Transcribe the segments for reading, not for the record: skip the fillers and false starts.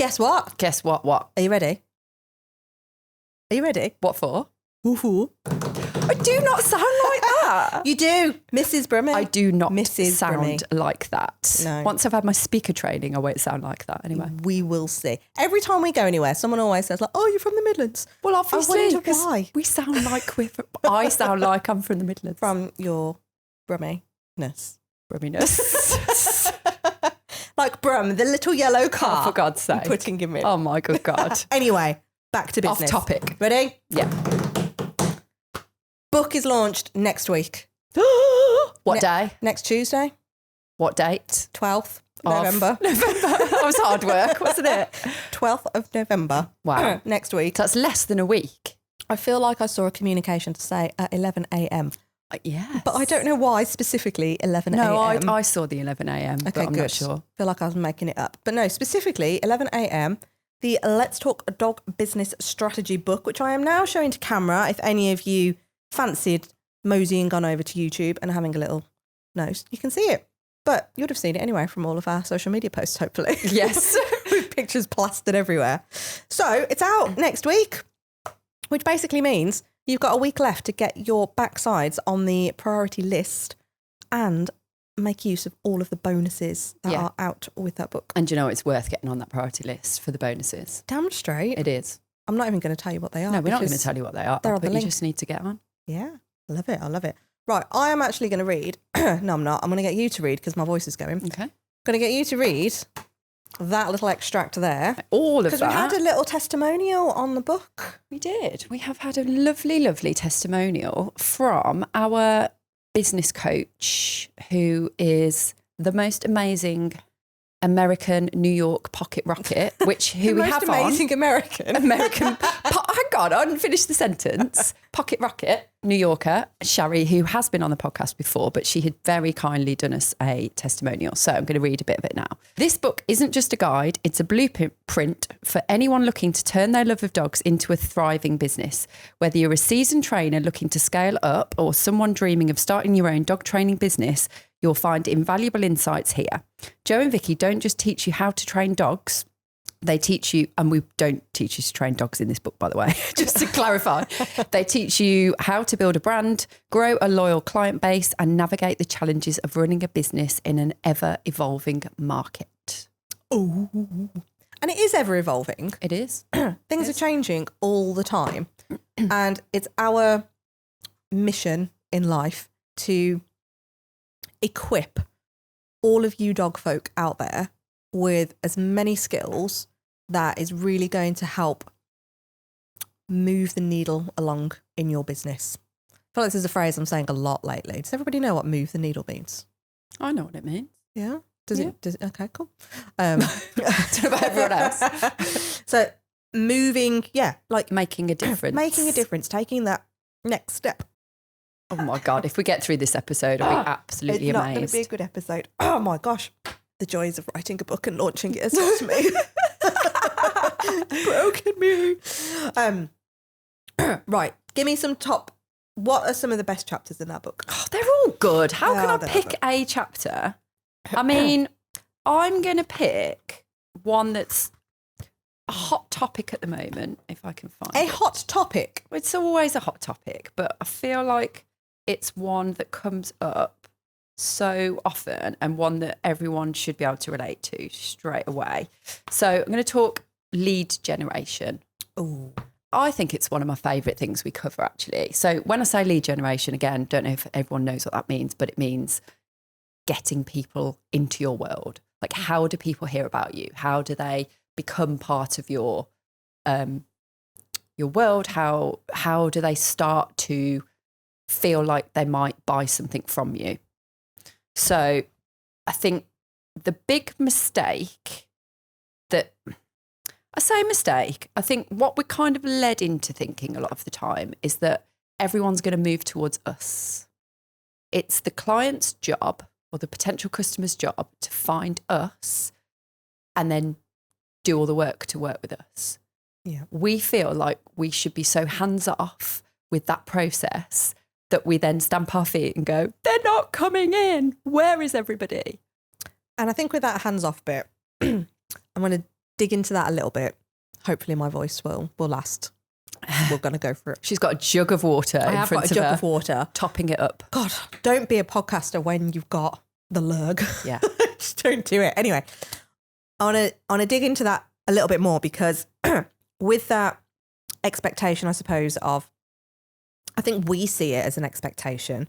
Guess what? Guess what? What? Are you ready? Are you ready? What for? Woohoo. I do not sound like that. You do, Mrs. Brummy. I do not Mrs. sound Brummy. like that. No. Once I've had my speaker training, I won't sound like that anyway. We will see. Every time we go anywhere, someone always says, like, oh, you're from the Midlands. Well, obviously, wonder because why. we sound like I sound like I'm from the Midlands. From your Brumminess. Brumminess. Like Brum, the little yellow car. Oh, for God's sake. Putting him in. Oh, my good God. Anyway, back to business. Off topic. Ready? Yeah. Book is launched next week. What day? Next Tuesday. What date? 12th Of November. That was hard work, wasn't it? 12th of November. Wow. Next week. So that's less than a week. I feel like I saw a communication to say at 11 a.m. Yeah. But I don't know why specifically 11 a.m. No, I saw the 11 a.m, but Okay, I'm good. not sure. I feel like I was making it up. But no, specifically 11 a.m. the Let's Talk Dog Business Strategy book, which I am now showing to camera if any of you fancied moseying on over to YouTube and having a little nose. You can see it. But you would have seen it anyway from all of our social media posts, hopefully. Yes. With pictures plastered everywhere. So it's out next week, which basically means you've got a week left to get your backsides on the priority list and make use of all of the bonuses that are out with that book. And you know, it's worth getting on that priority list for the bonuses. Damn straight. It is. I'm not even going to tell you what they are. No, we're not going to tell you what they are, they're on but the you link. just need to get on. Yeah, I love it. I love it. Right, I am actually going to read. No, I'm not. I'm going to get you to read because my voice is going. Okay. Going to get you to read that little extract there. All of that. Because we had a little testimonial on the book. We did. We have had a lovely, lovely testimonial from our business coach, who is the most amazing American New York pocket rocket, who we have amazing American. Hang on, I didn't finish the sentence. Pocket rocket, New Yorker, Shari, who has been on the podcast before, but she had very kindly done us a testimonial. So I'm going to read a bit of it now. This book isn't just a guide, it's a blueprint for anyone looking to turn their love of dogs into a thriving business. Whether you're a seasoned trainer looking to scale up or someone dreaming of starting your own dog training business, you'll find invaluable insights here. Jo and Vicky don't just teach you how to train dogs. They teach you, and we don't teach you to train dogs in this book, by the way, just to clarify. They teach you how to build a brand, grow a loyal client base, and navigate the challenges of running a business in an ever-evolving market. Ooh. And it is ever evolving. It is. Things are changing all the time. And it's our mission in life to equip all of you dog folk out there with as many skills that is really going to help move the needle along in your business. I feel like this is a phrase I'm saying a lot lately. Does everybody know what move the needle means? I know what it means. Yeah? Does it? Okay, cool. Don't know about everyone else. So moving, like Making a difference. making a difference, taking that next step. Oh my God, if we get through this episode, I'll be absolutely It's not amazed. going to be a good episode. Oh my gosh. The joys of writing a book and launching it has got me. Broken me. Right. Give me some what are some of the best chapters in that book? Oh, they're all good. How can I pick a chapter? I mean, I'm going to pick one that's a hot topic at the moment, if I can find A it. hot topic. It's always a hot topic, but I feel like it's one that comes up so often and one that everyone should be able to relate to straight away. So I'm going to talk lead generation. Ooh. I think it's one of my favourite things we cover, actually. So when I say lead generation, again, don't know if everyone knows what that means, but it means getting people into your world. Like, how do people hear about you? How do they become part of your world? How do they start to feel like they might buy something from you? So I think the big mistake that I think what we're kind of led into thinking a lot of the time is that everyone's going to move towards us. It's the client's job or the potential customer's job to find us and then do all the work to work with us. Yeah. We feel like we should be so hands off with that process that we then stamp our feet and go, they're not coming in. Where is everybody? And I think with that hands off bit, I'm going to dig into that a little bit. Hopefully my voice will last. We're going to go for it. She's got a jug of water I in have front got a of jug her, of water. topping it up. God, don't be a podcaster when you've got the lurg. Yeah. Just don't do it. Anyway, I want to dig into that a little bit more because with that expectation, I suppose, I think we see it as an expectation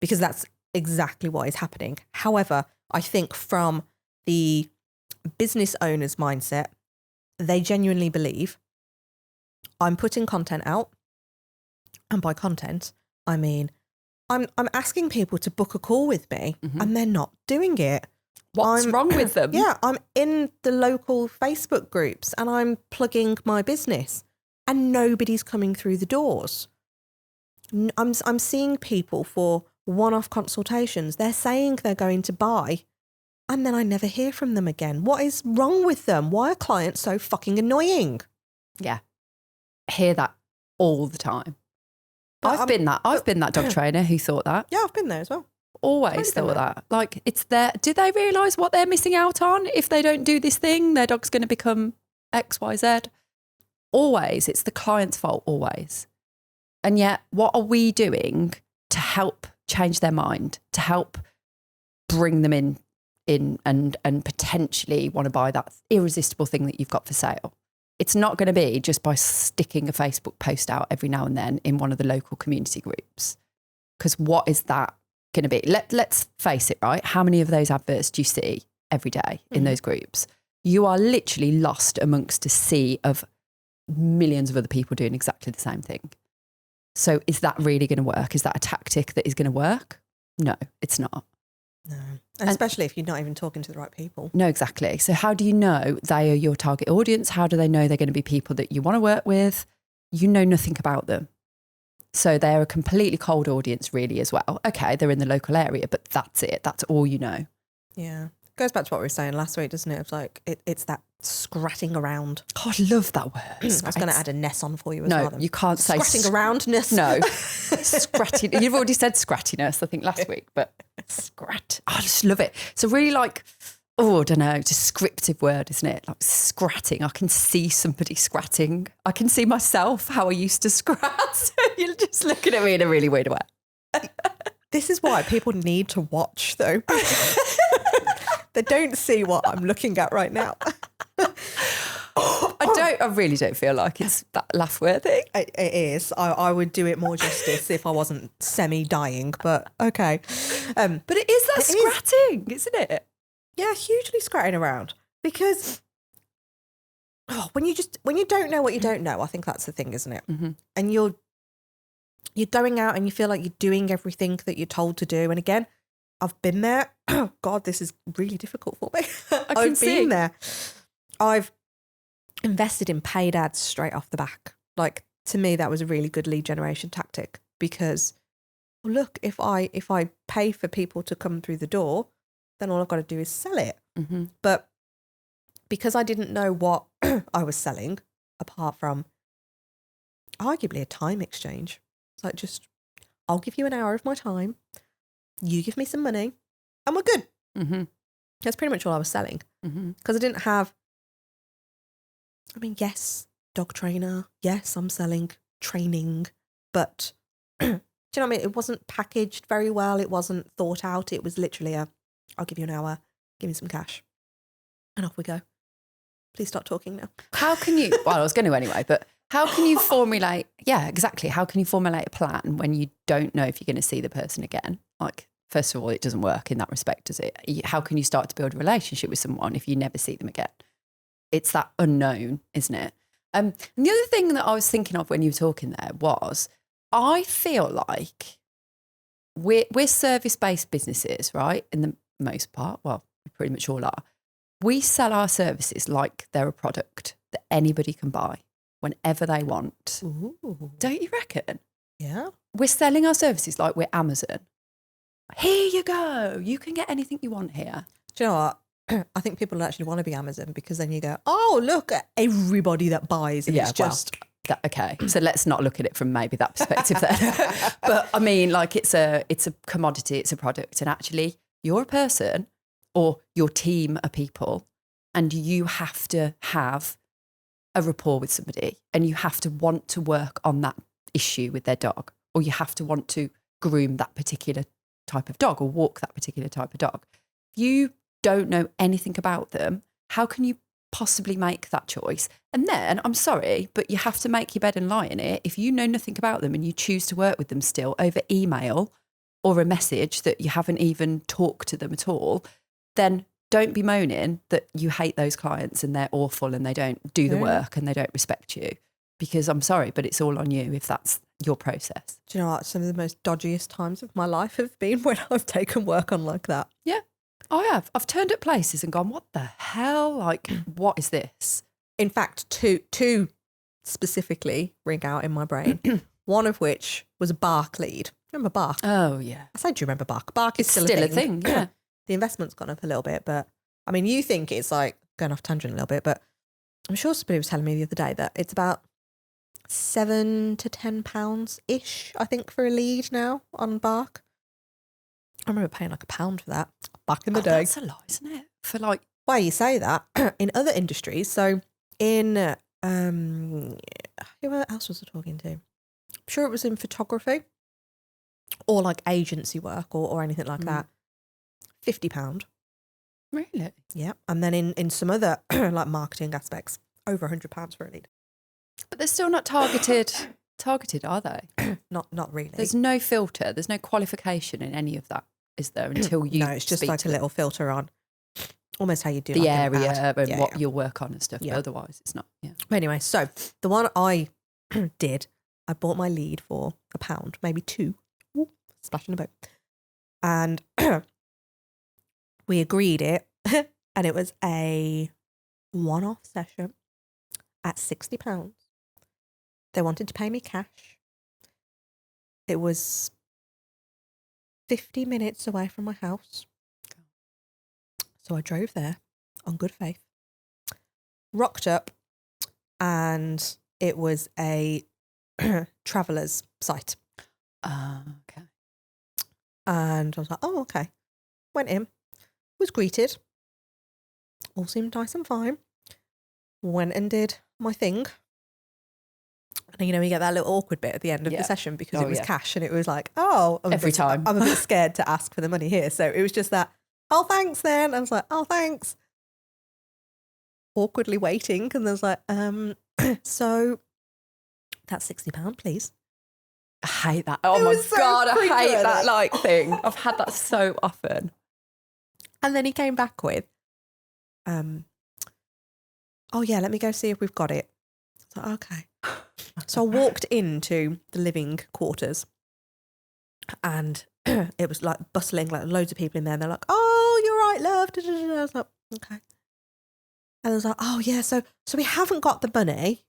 because that's exactly what is happening. However, I think from the business owner's mindset, they genuinely believe I'm putting content out. And by content, I mean, I'm asking people to book a call with me and they're not doing it. What's wrong with them? Yeah, I'm in the local Facebook groups and I'm plugging my business and nobody's coming through the doors. I'm seeing people for one-off consultations. They're saying they're going to buy and then I never hear from them again. What is wrong with them? Why are clients so fucking annoying? Yeah. I hear that all the time. But I've been that dog trainer who thought that. Yeah, I've been there as well. Always thought that. Like, it's there. Do they realise what they're missing out on? If they don't do this thing, their dog's going to become X, Y, Z. Always. It's the client's fault, always. And yet, what are we doing to help change their mind, to help bring them in and potentially want to buy that irresistible thing that you've got for sale? It's not going to be just by sticking a Facebook post out every now and then in one of the local community groups. Because what is that going to be? Let's face it, right? How many of those adverts do you see every day in those groups? You are literally lost amongst a sea of millions of other people doing exactly the same thing. So is that really going to work? Is that a tactic that is going to work? No, it's not. No. And especially if you're not even talking to the right people. No, exactly. So how do you know they are your target audience? How do they know they're going to be people that you want to work with? You know nothing about them. So they're a completely cold audience really as well. Okay, they're in the local area, but that's it. That's all you know. Yeah. Goes back to what we were saying last week, doesn't it? It's like, it's that scratting around. God, I love that word. I was going to add a ness on for you as well. No, you can't say scratting aroundness. No, scratting. You've already said scrattiness, I think, last week, but scrat. I just love it. So really like, I don't know, descriptive word, isn't it? Like scratting. I can see somebody scratting. I can see myself, how I used to scrat. You're just looking at me in a really weird way. This is why people need to watch, though. They don't see what I'm looking at right now. I really don't feel like it's that laugh worthy. It is. I would do it more justice if I wasn't semi-dying, but okay. But it is that scratting, isn't it? Yeah, hugely scratting around. Because when you don't know what you don't know, I think that's the thing, isn't it? Mm-hmm. And you're going out and you feel like you're doing everything that you're told to do. And again, I've been there. Oh God, this is really difficult for me. I've been there. I've invested in paid ads straight off the back. Like, to me, that was a really good lead generation tactic because, well, look, if I pay for people to come through the door, then all I've got to do is sell it. Mm-hmm. But because I didn't know what I was selling, apart from arguably a time exchange, it's like, just, I'll give you an hour of my time, you give me some money, and we're good. Mm-hmm. That's pretty much all I was selling. Because I didn't have, yes, dog trainer. Yes, I'm selling training. But do you know what I mean? It wasn't packaged very well. It wasn't thought out. It was literally I'll give you an hour, give me some cash. And off we go. Please stop talking now. How can you, well, I was going to anyway, but how can you formulate, how can you formulate a plan when you don't know if you're going to see the person again? Like, first of all, it doesn't work in that respect, does it? How can you start to build a relationship with someone if you never see them again? It's that unknown, isn't it? And the other thing that I was thinking of when you were talking there was, I feel like we're service-based businesses, right? In the most part, well, we pretty much all are. We sell our services like they're a product that anybody can buy whenever they want. Ooh. Don't you reckon? Yeah. We're selling our services like we're Amazon. Here you go. You can get anything you want here. Do you know what? I think people actually want to be Amazon because then you go, oh, look at everybody that buys. And it's just... okay, so let's not look at it from maybe that perspective then. But I mean, like it's a commodity, it's a product. And actually you're a person or your team are people and you have to have a rapport with somebody and you have to want to work on that issue with their dog, or you have to want to groom that particular type of dog or walk that particular type of dog. If you don't know anything about them, how can you possibly make that choice? And then, I'm sorry, but you have to make your bed and lie in it. If you know nothing about them and you choose to work with them still over email or a message that you haven't even talked to them at all, then don't be moaning that you hate those clients and they're awful and they don't do the work and they don't respect you. Because I'm sorry, but it's all on you if that's your process. Do you know what? Some of the most dodgiest times of my life have been when I've taken work on like that. Yeah, I have. I've turned up places and gone, what the hell? Like, what is this? In fact, two specifically ring out in my brain. One of which was a Bark lead. Remember Bark? Oh, yeah. I say, do you remember Bark? Bark is It's still a thing, yeah. The investment's gone up a little bit, but I mean, you think it's like going off tangent a little bit, but I'm sure somebody was telling me the other day that it's about £7 to £10 ish, I think, for a lead now on Bark. I remember paying like £1 for that back in the day. That's a lot, isn't it? For like, Well, you say that in other industries. So in who else was I talking to? I'm sure it was in photography or like agency work or anything like that. £50. really? Yeah. And then in some other like marketing aspects, over £100 for a lead. But they're still not targeted, are they? Not really. There's no filter. There's no qualification in any of that, is there? Until you no, it's just speak like to a little filter on almost how you do the like an area ad. and Yeah, what yeah. you'll work on and stuff. Yeah. But otherwise, it's not. Yeah. Anyway, so the one I did, I bought my lead for £1, maybe £2. Ooh, splashing about. And we agreed it, and it was a one-off session at £60. They wanted to pay me cash. It was 50 minutes away from my house. So I drove there on good faith, rocked up, and it was a traveller's site. Okay. And I was like, oh, okay. Went in, was greeted. All seemed nice and fine. Went and did my thing. And you know, you get that little awkward bit at the end of the session because it was cash and it was like, oh. Every time. I'm a bit scared to ask for the money here. So it was just that, oh, thanks then. I was like, oh, thanks. Awkwardly waiting. And I was like, so that's £60, please. I hate that. Oh my so God, I quick, hate wasn't that it? like thing. I've had that so often. And then he came back with, oh yeah, let me go see if we've got it. I was like, okay. So I walked into the living quarters and it was like bustling, like loads of people in there. And they're like, oh, you're right, love. Da, da, da, da. I was like, okay. And I was like, oh yeah, so we haven't got the money,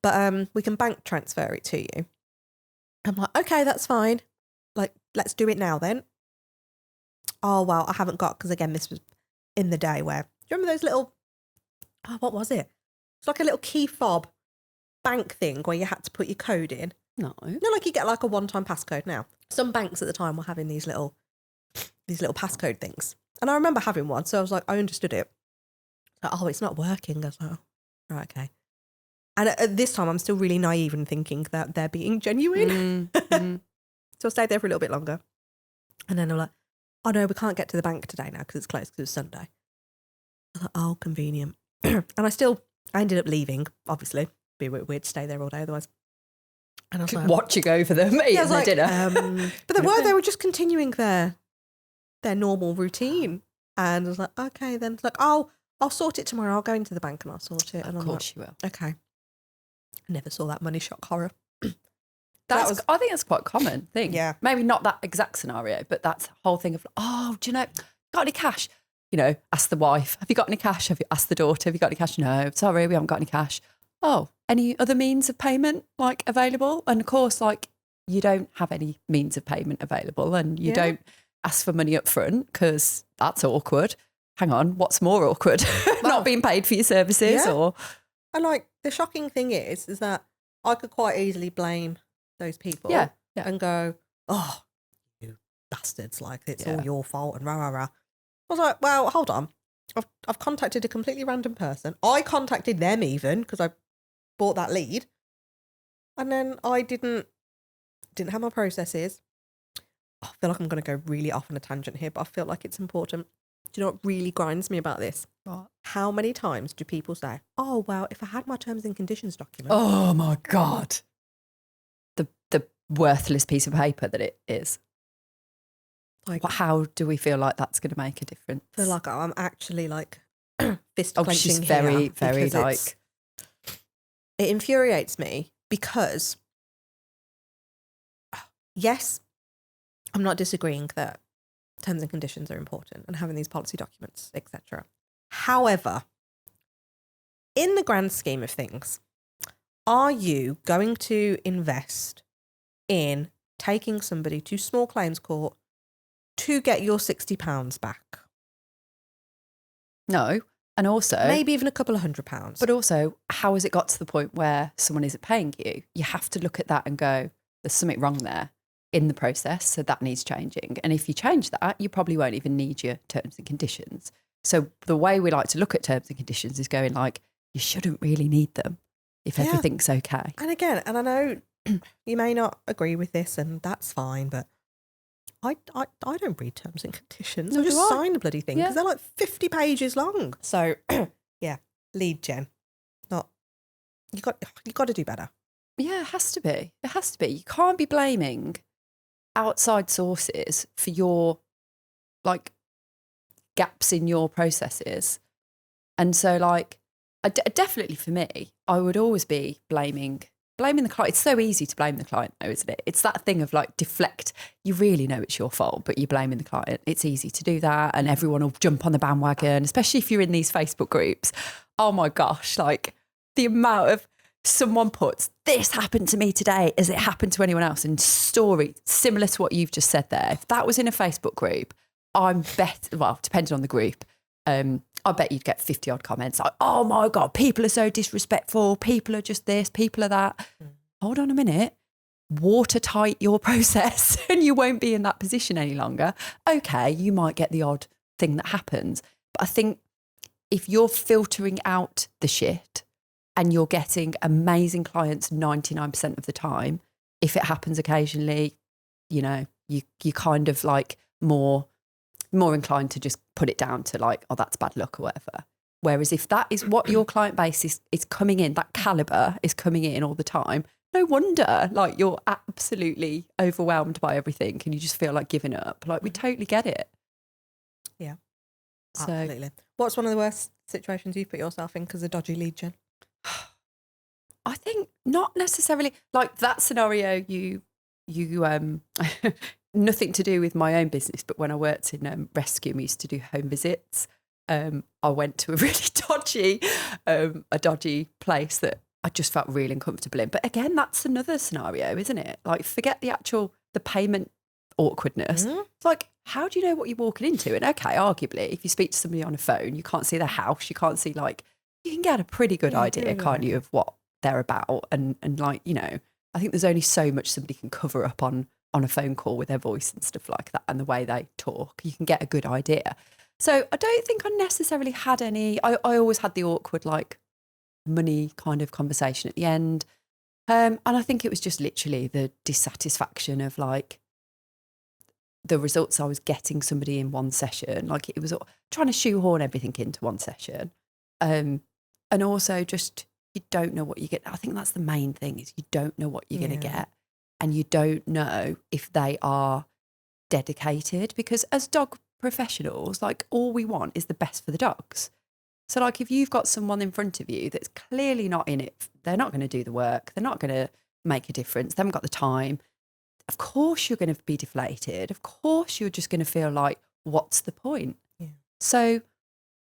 but we can bank transfer it to you. I'm like, okay, that's fine. Like, let's do it now then. Oh, well, I haven't got, because again, this was in the day where, do you remember those little, oh, what was it? It's like a little key fob bank thing where you had to put your code in. No. No, like you get like a one-time passcode now. Some banks at the time were having these little passcode things. And I remember having one, so I was like, I understood it. Like, oh, it's not working. I was like, oh, right, okay. And at this time, I'm still really naive and thinking that they're being genuine. So I stayed there for a little bit longer. And then I'm like, oh no, we can't get to the bank today now because it's closed because it's Sunday. I was like, oh, convenient. And I ended up leaving, obviously. Be a bit weird to stay there all day otherwise. And I was like, watching over them, eating I was their like, dinner. But they were just continuing their normal routine. And I was like, okay, then. Like, oh, I'll sort it tomorrow. I'll go into the bank and I'll sort it. And Of I'm course like, you will. okay. I never saw that money shock horror. I think that's quite a common thing. Yeah. Maybe not that exact scenario, but that's the whole thing of, oh, do you know, got any cash? You know, ask the wife, have you got any cash? Have you asked the daughter, have you got any cash? No, sorry, we haven't got any cash. Oh, any other means of payment like available? And of course, like you don't have any means of payment available and you don't ask for money up front because that's awkward. Hang on, what's more awkward? Not being paid for your services or... And like the shocking thing is that I could quite easily blame those people and go, oh, you bastards, like it's all your fault and rah, rah, rah. I was like, well, hold on. I've contacted a completely random person. I contacted them even because I bought that lead. And then I didn't have my processes. I feel like I'm going to go really off on a tangent here, but I feel like it's important. Do you know what really grinds me about this? What? How many times do people say, oh, well, if I had my terms and conditions document. Oh, my God. The worthless piece of paper that it is. Like, how do we feel like that's going to make a difference? I feel like I'm actually like fist clenching she's here very, very like... It infuriates me because, yes, I'm not disagreeing that terms and conditions are important and having these policy documents, etc. However, in the grand scheme of things, are you going to invest in taking somebody to small claims court to get your £60 back? No. And also... maybe even a couple of £100. But also, how has it got to the point where someone isn't paying you? You have to look at that and go, there's something wrong there in the process, so that needs changing. And if you change that, you probably won't even need your terms and conditions. So the way we like to look at terms and conditions is going like, you shouldn't really need them if everything's okay. And again, and I know you may not agree with this and that's fine, but I don't read terms and conditions. I just sign the bloody thing because they're like 50 pages long. So yeah, lead gen. You got to do better. Yeah, it has to be. It has to be. You can't be blaming outside sources for your like gaps in your processes. And so like definitely for me, I would always be blaming the client. It's so easy to blame the client though, isn't it? It's that thing of like deflect. You really know it's your fault, but you're blaming the client. It's easy to do that and everyone will jump on the bandwagon, especially if you're in these Facebook groups. Oh my gosh, like the amount of someone puts, this happened to me today, as it happened to anyone else, and story similar to what you've just said there. If that was in a Facebook group, depending on the group, I bet you'd get 50 odd comments like, oh my God, people are so disrespectful. People are just this, people are that. Hold on a minute. Watertight your process and you won't be in that position any longer. Okay, you might get the odd thing that happens. But I think if you're filtering out the shit and you're getting amazing clients 99% of the time, if it happens occasionally, you know, you kind of like more inclined to just put it down to like, oh, that's bad luck or whatever. Whereas if that is what your client base is coming in, that caliber is coming in all the time, no wonder like you're absolutely overwhelmed by everything and you just feel like giving up. Like we totally get it. Yeah, so, absolutely. What's one of the worst situations you've put yourself in because of dodgy lead gen? I think not necessarily like that scenario you nothing to do with my own business, but when I worked in rescue, we used to do home visits. I went to a really dodgy place that I just felt really uncomfortable in. But again, that's another scenario, isn't it? Like forget the payment awkwardness. Mm-hmm. It's like, how do you know what you're walking into? And okay, arguably, if you speak to somebody on a phone, you can't see their house, you can't see like, you can get a pretty good idea, can't you, of what they're about. And like, you know, I think there's only so much somebody can cover up on a phone call with their voice and stuff like that and the way they talk. You can get a good idea. So I don't think I necessarily had any, I always had the awkward like money kind of conversation at the end. And I think it was just literally the dissatisfaction of like the results I was getting somebody in one session. Like it was trying to shoehorn everything into one session. And also just, you don't know what you get. I think that's the main thing is you don't know what you're going to get. And you don't know if they are dedicated because as dog professionals, like all we want is the best for the dogs. So like if you've got someone in front of you that's clearly not in it, they're not going to do the work, they're not going to make a difference, they haven't got the time, of course you're going to be deflated. Of course you're just going to feel like, what's the point? Yeah. So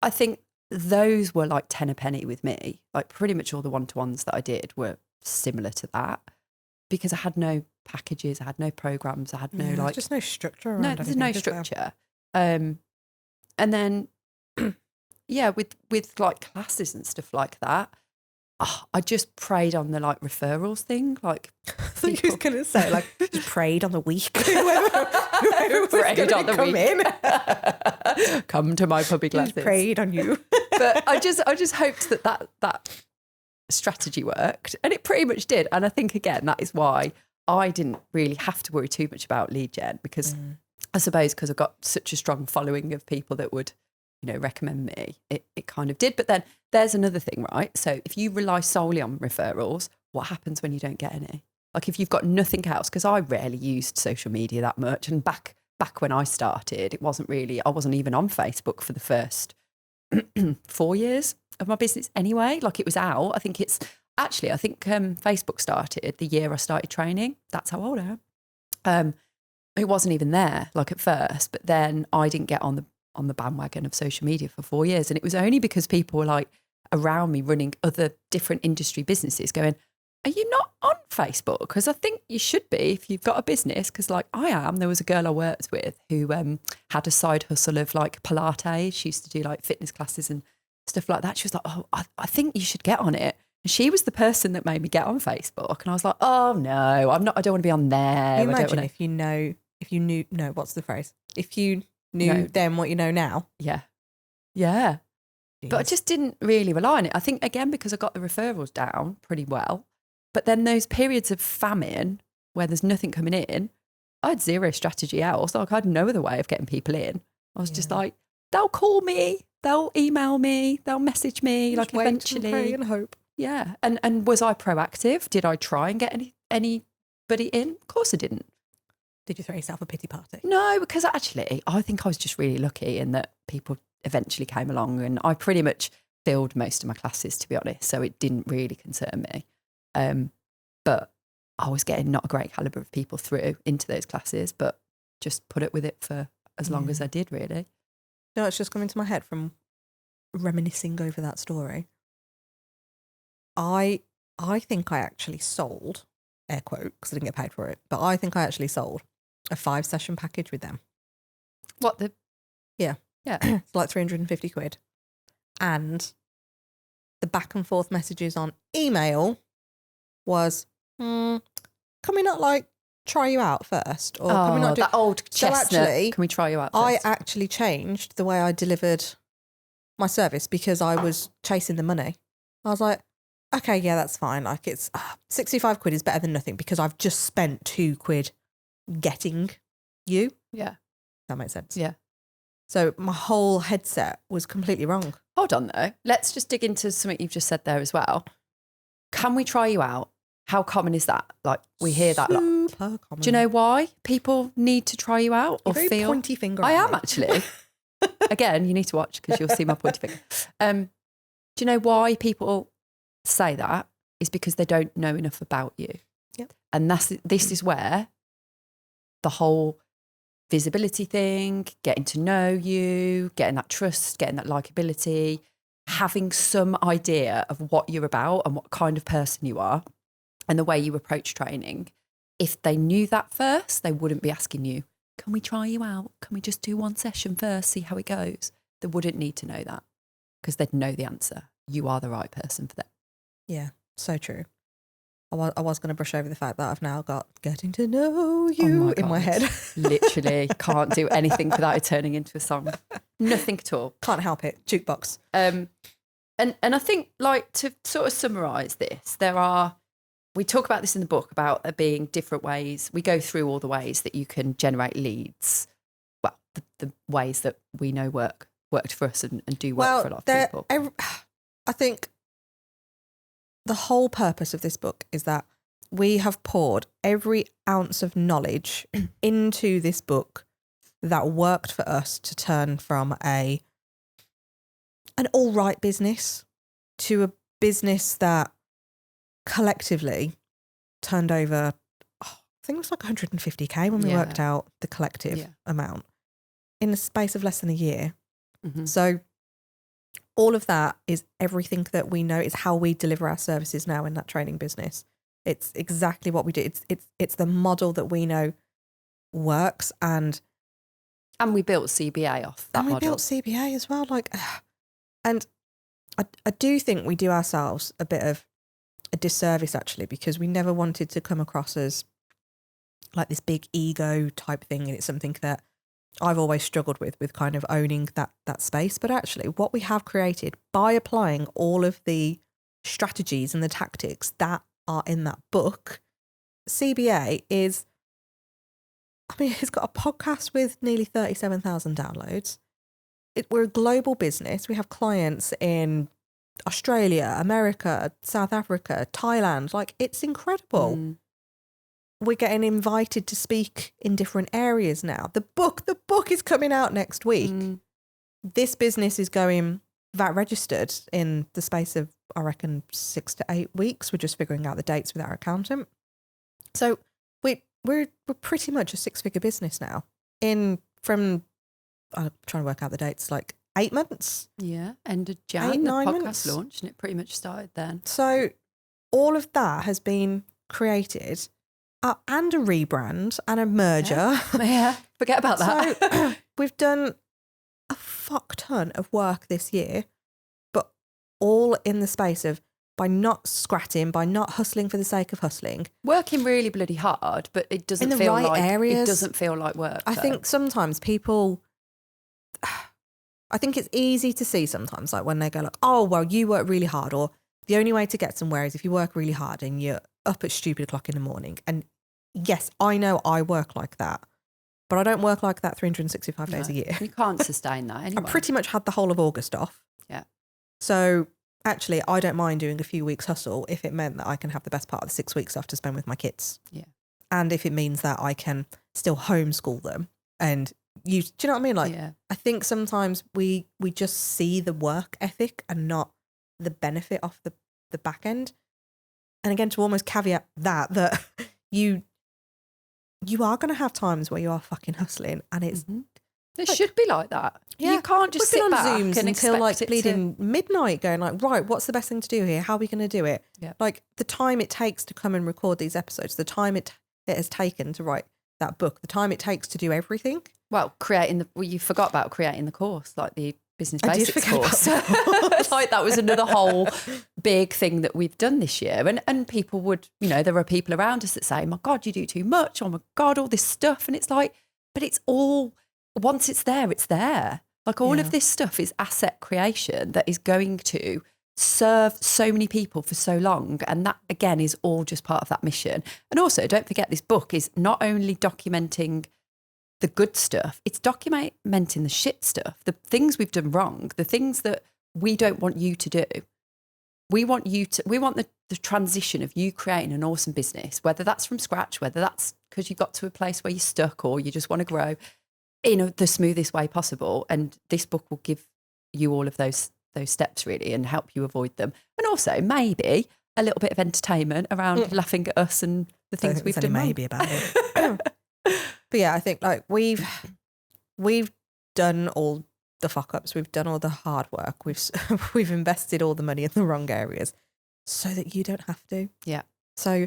I think those were like 10 a penny with me. Like pretty much all the one-to-ones that I did were similar to that. Because I had no packages, I had no programs, I had no like... just no structure around No, there's no structure. And then, yeah, with like classes and stuff like that, I just prayed on the like referrals thing. Like, I thought you was going to say like, just prayed on the week. whoever prayed on the week. Come to my puppy classes. Preyed on you. But I just hoped that strategy worked, and it pretty much did. And I think, again, that is why I didn't really have to worry too much about lead gen, because I suppose because I've got such a strong following of people that would, recommend me, it kind of did. But then there's another thing, right? So if you rely solely on referrals, what happens when you don't get any? Like if you've got nothing else, because I rarely used social media that much. And back when I started, I wasn't even on Facebook for the first 4 years of my business anyway. Like it was out. I think Facebook started the year I started training. That's how old I am. It wasn't even there, like at first, but then I didn't get on the bandwagon of social media for 4 years. And it was only because people were like around me running other different industry businesses going, are you not on Facebook? Because I think you should be if you've got a business. Because like I am. There was a girl I worked with who had a side hustle of like Pilates. She used to do like fitness classes and stuff like that. She was like, oh, I think you should get on it. And she was the person that made me get on Facebook. And I was like, oh no, I'm not. I don't want to be on there. Can you imagine if you knew, no, what's the phrase? If you knew then what you know now. Yeah. Yeah. Jeez. But I just didn't really rely on it. I think, again, because I got the referrals down pretty well. But then those periods of famine where there's nothing coming in, I had zero strategy else. Like I had no other way of getting people in. I was just like, they'll call me, they'll email me, they'll message me, just like eventually. Pray and hope. Yeah. And was I proactive? Did I try and get anybody in? Of course I didn't. Did you throw yourself a pity party? No, because actually I think I was just really lucky in that people eventually came along, and I pretty much filled most of my classes, to be honest. So it didn't really concern me. But I was getting not a great calibre of people through into those classes, but just put it with it for as long as I did, really. No, it's just coming to my head from reminiscing over that story. I think I actually sold, air quote, because I didn't get paid for it, but I think I actually sold a 5-session package with them. What the? Yeah. Yeah. It's like 350 quid. And the back and forth messages on email was, can we not like try you out first? Or can we not do that old chestnut? So actually, can we try you out first? I actually changed the way I delivered my service because I was chasing the money. I was like, okay, yeah, that's fine. Like it's 65 quid is better than nothing because I've just spent 2 quid getting you. Yeah. That makes sense. Yeah. So my whole headset was completely wrong. Hold on though. Let's just dig into something you've just said there as well. Can we try you out? How common is that? Like we hear that a lot. Super common. Do you know why people need to try you out or very feel? Pointy finger. I am actually. Again, you need to watch because you'll see my pointy finger. Do you know why people say that? Is because they don't know enough about you. Yep. And this is where the whole visibility thing, getting to know you, getting that trust, getting that likability, having some idea of what you're about and what kind of person you are and the way you approach training. If they knew that first, they wouldn't be asking you, can we try you out? Can we just do 1 session first, see how it goes? They wouldn't need to know that because they'd know the answer. You are the right person for them. Yeah, so true. I was going to brush over the fact that I've now got getting to know you in my head. Literally can't do anything without it turning into a song. Nothing at all. Can't help it. Jukebox. And I think, like, to sort of summarise this, we talk about this in the book about there being different ways. We go through all the ways that you can generate leads. Well, the ways that we know worked for us and do work for a lot of people. I think the whole purpose of this book is that we have poured every ounce of knowledge into this book that worked for us to turn from an all right business to a business that collectively turned over, I think it was like 150k when we worked out the collective amount in the space of less than a year. Mm-hmm. So all of that is everything that we know. It's how we deliver our services now in that training business. It's exactly what we do. It's the model that we know works, and we built CBA off that model. We built CBA as well. And I do think we do ourselves a bit of a disservice actually, because we never wanted to come across as like this big ego type thing, and it's something that I've always struggled with kind of owning that space. But actually what we have created by applying all of the strategies and the tactics that are in that book, CBA is, I mean, it's got a podcast with nearly 37,000 downloads. We're a global business. We have clients in Australia, America, South Africa, Thailand. Like, it's incredible. We're getting invited to speak in different areas now. The book is coming out next week. This business is going VAT registered in the space of, I reckon, 6 to 8 weeks. We're just figuring out the dates with our accountant. So we're pretty much a 6-figure business now. I'm trying to work out the dates, like 8 months. Yeah, end of Jan, 8, 9 the podcast months. launched, and it pretty much started then. So all of that has been created, and a rebrand and a merger. Yeah, forget about that. So we've done a fuck ton of work this year, but all in the space of, by not scratting, by not hustling for the sake of hustling. Working really bloody hard, but it doesn't In the feel right like areas. It doesn't feel like work. I think sometimes people, I think it's easy to see sometimes, like when they go like, oh, well, you work really hard, or the only way to get somewhere is if you work really hard and you're up at stupid o'clock in the morning. And yes, I know I work like that, but I don't work like that 365 days a year. You can't sustain that anyway. I pretty much had the whole of August off. Yeah. So actually, I don't mind doing a few weeks hustle if it meant that I can have the best part of the 6 weeks off to spend with my kids. Yeah. And if it means that I can still homeschool them and do you know what I mean? Like, I think sometimes we just see the work ethic and not the benefit off the back end. And again, to almost caveat that you are going to have times where you are fucking hustling, and it's It should be like that. Yeah. You can't just We've sit been on back Zooms and until like expect it bleeding midnight going like, right, what's the best thing to do here? How are we going to do it? Yeah. Like, the time it takes to come and record these episodes, the time it has taken to write that book, the time it takes to do everything. Well, you forgot about creating the course, like the business I did basics forget course. about that. Like, that was another whole big thing that we've done this year. And people would, there are people around us that say, my God, you do too much. Oh my God, all this stuff. And it's like, but it's all, once it's there, it's there. Like, all of this stuff is asset creation that is going to serve so many people for so long. And that, again, is all just part of that mission. And also, don't forget, this book is not only documenting the good stuff, it's documenting the shit stuff, the things we've done wrong, the things that we don't want you to do. We want the transition of you creating an awesome business, whether that's from scratch, whether that's because you got to a place where you're stuck or you just want to grow in the smoothest way possible. And this book will give you all of those steps, really, and help you avoid them. And also maybe a little bit of entertainment around laughing at us and the things we've done wrong. Maybe about it. But yeah, I think like we've done all the fuck ups, we've done all the hard work, we've invested all the money in the wrong areas so that you don't have to. Yeah. So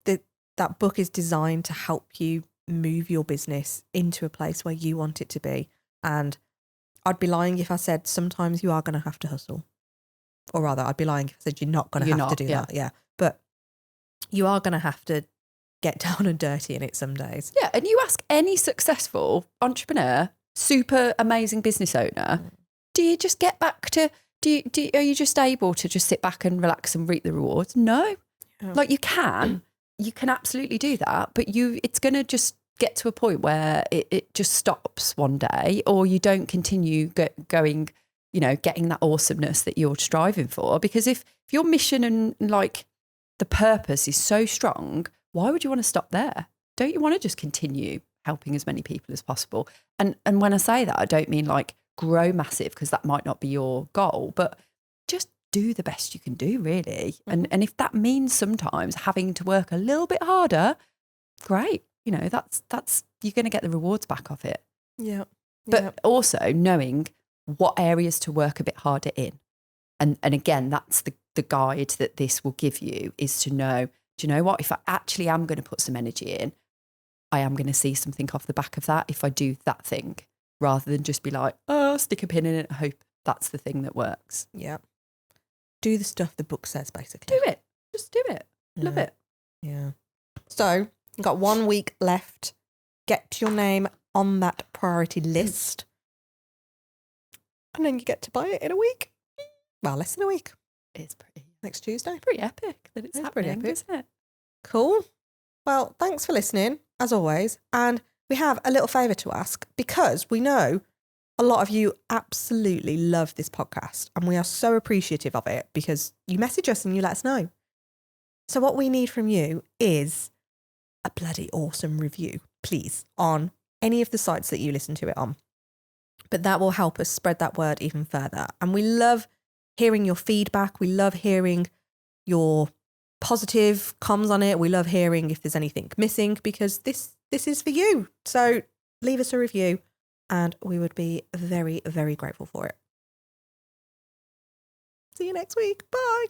that book is designed to help you move your business into a place where you want it to be. And I'd be lying if I said sometimes you are going to have to hustle. Or rather, I'd be lying if I said you're not going to have to do that. Yeah. But you are going to have to get down and dirty in it some days. Yeah. And you ask any successful entrepreneur, super amazing business owner, do you just get back to, are you just able to just sit back and relax and reap the rewards? No. Yeah. Like, you can absolutely do that, but it's going to just get to a point where it just stops one day, or you don't continue going, getting that awesomeness that you're striving for. Because if your mission and like the purpose is so strong, why would you want to stop there? Don't you want to just continue helping as many people as possible? And when I say that, I don't mean like grow massive, because that might not be your goal, but just do the best you can do, really. And if that means sometimes having to work a little bit harder, great. That's you're going to get the rewards back of it. Yeah. But also knowing what areas to work a bit harder in. And again, that's the guide that this will give you, is to know, do you know what? If I actually am going to put some energy in, I am going to see something off the back of that if I do that thing, rather than just be like, oh, stick a pin in it and hope that's the thing that works. Yeah. Do the stuff the book says, basically. Do it. Just do it. Love it. Yeah. So, you've got 1 week left. Get your name on that priority list. And then you get to buy it in a week. Well, less than a week. It's pretty Next Tuesday. pretty epic that it's pretty happening, epic. isn't it? Cool. Well, thanks for listening, as always. And we have a little favour to ask, because we know a lot of you absolutely love this podcast, and we are so appreciative of it because you message us and you let us know. So what we need from you is a bloody awesome review, please, on any of the sites that you listen to it on. But that will help us spread that word even further. And we love hearing your feedback. We love hearing your positive comms on it. We love hearing if there's anything missing, because this is for you. So leave us a review and we would be very, very grateful for it. See you next week. Bye.